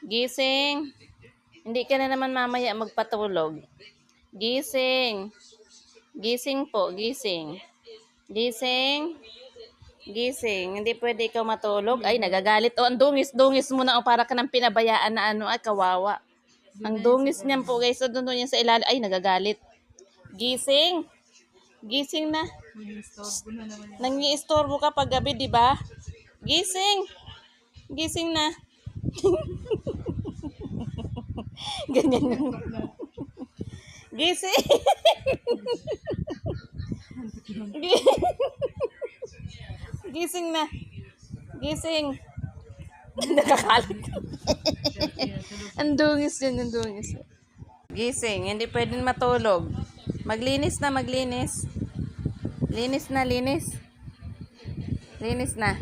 Gising. Hindi ka na naman mamaya magpatulog. Gising. Gising po, gising. Gising. Gising. Hindi pwede ikaw matulog. Ay, nagagalit. O, ang dungis-dungis mo na. O, para ka ng pinabayaan na ano. Ay, kawawa. Ang dungis niyan po, guys. So, doon niya sa ilalim. Ay, nagagalit. Gising. Gising na. Nangi-istorbo ka pag gabi, di ba? Gising. Gising na. Ganyan yung... Gising. Gising na. Gising. Nakakalit. Ang dungis yun, ang dungis. Gising, hindi pwedeng matulog. Maglinis na, maglinis. Linis na, linis. Linis na.